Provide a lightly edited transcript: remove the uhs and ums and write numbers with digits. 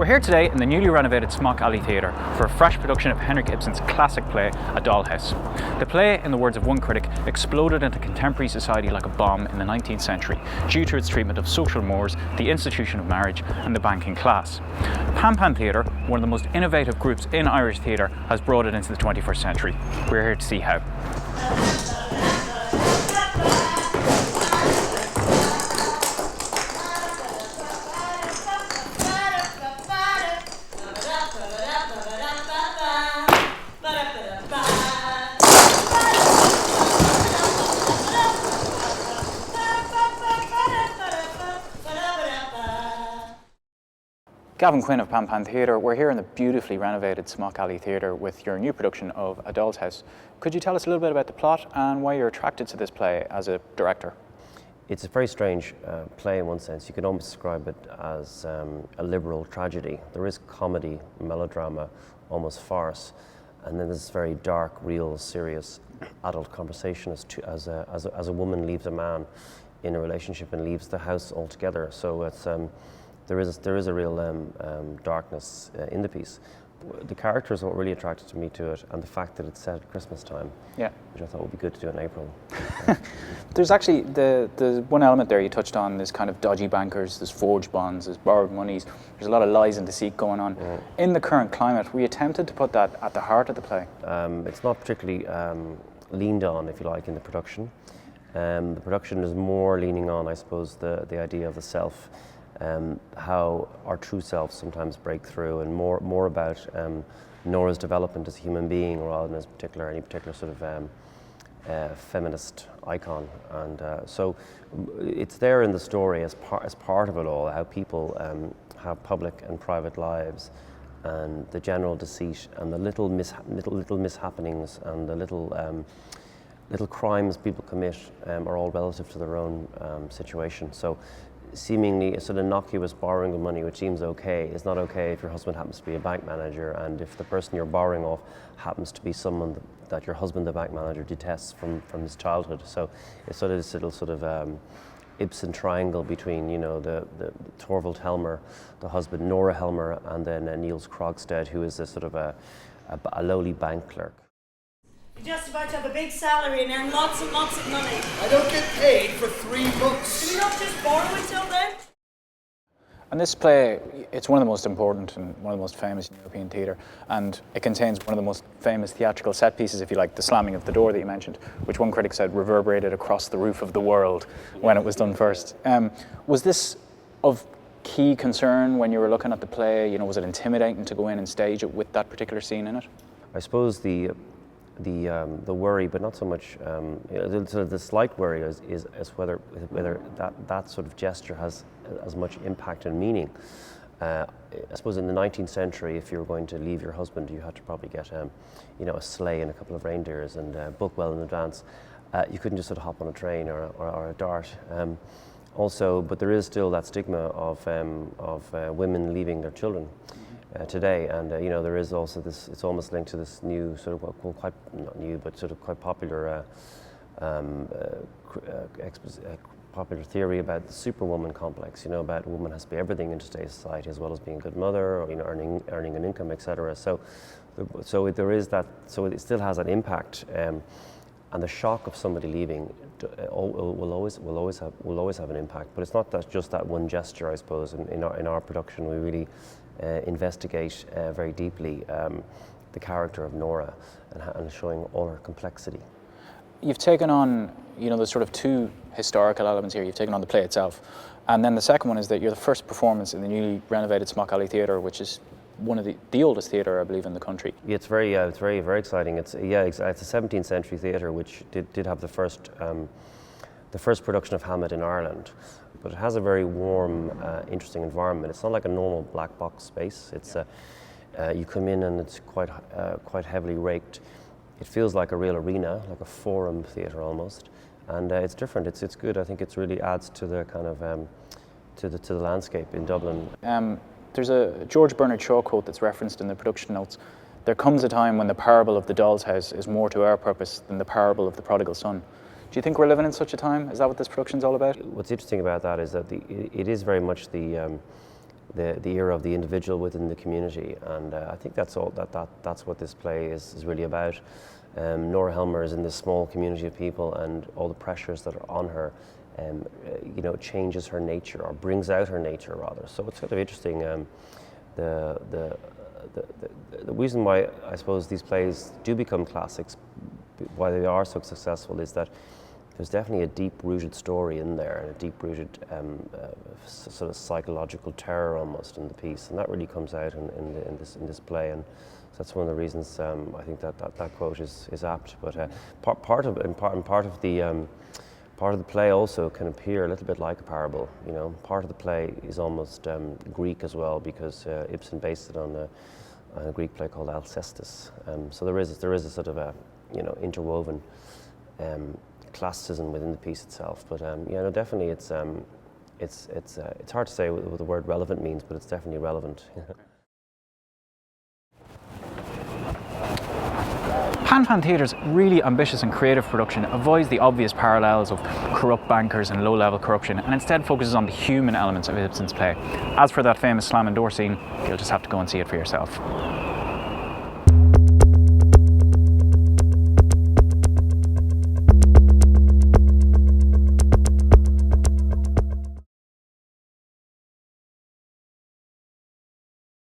We're here today in the newly renovated Smock Theatre for a fresh production of Henrik Ibsen's classic play, A Dollhouse. The play, in the words of one critic, exploded into contemporary society like a bomb in the 19th century due to its treatment of social mores, the institution of marriage and the banking class. Pan Theatre, one of the most innovative groups in Irish theatre, has brought it into the 21st century. We're here to see how. Gavin Quinn of Pan Theatre. We're here in the beautifully renovated Smock Theatre with your new production of A Dollhouse. Could you tell us a little bit about the plot and why you're attracted to this play as a director? It's a very strange play in one sense. You could almost describe it as a liberal tragedy. There is comedy, melodrama, almost farce, and then this very dark, real, serious adult conversation as a woman leaves a man in a relationship and leaves the house altogether. So it's there is a real darkness in the piece. The characters are what really attracted me to it, and the fact that it's set at Christmas time, which I thought would be good to do in April. There's actually the one element there you touched on. There's kind of dodgy bankers, there's forged bonds, there's borrowed monies. There's a lot of lies and deceit going on. In the current climate, we attempted to put that at the heart of the play. It's not particularly leaned on, if you like, in the production. The production is more leaning on, I suppose, the idea of the self. How our true selves sometimes break through, and more about Nora's development as a human being rather than any particular sort of feminist icon. And so it's there in the story as part of it all, how people have public and private lives, and the general deceit and the little mishappenings and the little crimes people commit are all relative to their own situation. So seemingly a sort of innocuous borrowing of money, which seems okay, is not okay if your husband happens to be a bank manager, and if the person you're borrowing off happens to be someone that your husband, the bank manager, detests from his childhood. So it's sort of this little sort of Ibsen triangle between, you know, the Torvald Helmer, the husband, Nora Helmer, and then Niels Krogstad, who is a sort of a lowly bank clerk. You're just about to have a big salary and earn lots and lots of money. I don't get paid for 3 months. Can you not just borrow until then? And this play, it's one of the most important and one of the most famous in European theatre, and it contains one of the most famous theatrical set pieces, if you like, the slamming of the door that you mentioned, which one critic said reverberated across the roof of the world when it was done first. Was this of key concern when you were looking at the play? You know, was it intimidating to go in and stage it with that particular scene in it? I suppose the worry, but not so much. The slight worry is whether that sort of gesture has as much impact and meaning. I suppose in the 19th century, if you were going to leave your husband, you had to probably get a sleigh and a couple of reindeers and book well in advance. You couldn't just sort of hop on a train or a dart. Also, but there is still that stigma of women leaving their children. Today, and there is also this. It's almost linked to this new sort of, well, quite not new, but sort of quite popular popular theory about the superwoman complex. You know, about a woman has to be everything in today's society, as well as being a good mother, or earning an income, etc. So there is that. So it still has an impact, and the shock of somebody leaving will always have an impact. But it's not just that one gesture, I suppose. In our production, we really investigate very deeply the character of Nora and showing all her complexity. You've taken on, there's sort of two historical elements here. You've taken on the play itself, and then the second one is that you're the first performance in the newly renovated Smock Theatre, which is one of the oldest theatre, I believe, in the country. Yeah, it's very exciting. It's a 17th century theatre which did have the first production of Hamlet in Ireland. But it has a very warm, interesting environment. It's not like a normal black box space. It's you come in and it's quite heavily raked. It feels like a real arena, like a forum theatre almost, and it's different. It's good. I think it really adds to the kind of to the landscape in Dublin. There's a George Bernard Shaw quote that's referenced in the production notes. There comes a time when the parable of the doll's house is more to our purpose than the parable of the prodigal son. Do you think we're living in such a time? Is that what this production's all about? What's interesting about that is that it is very much the era of the individual within the community, and I think that's what this play is really about. Nora Helmer is in this small community of people, and all the pressures that are on her, changes her nature, or brings out her nature rather. So it's kind of interesting. The reason why I suppose these plays do become classics, why they are so successful, is that there's definitely a deep-rooted story in there, and a deep-rooted sort of psychological terror almost in the piece, and that really comes out in this play, and so that's one of the reasons I think that quote is apt. But part of the play also can appear a little bit like a parable. You know, part of the play is almost Greek as well, because Ibsen based it on a Greek play called Alcestis. So there is a sort of a interwoven classicism within the piece itself. But definitely it's hard to say what the word relevant means, but it's definitely relevant. Pan Pan Theatre's really ambitious and creative production avoids the obvious parallels of corrupt bankers and low-level corruption, and instead focuses on the human elements of Ibsen's play. As for that famous slamming door scene, you'll just have to go and see it for yourself.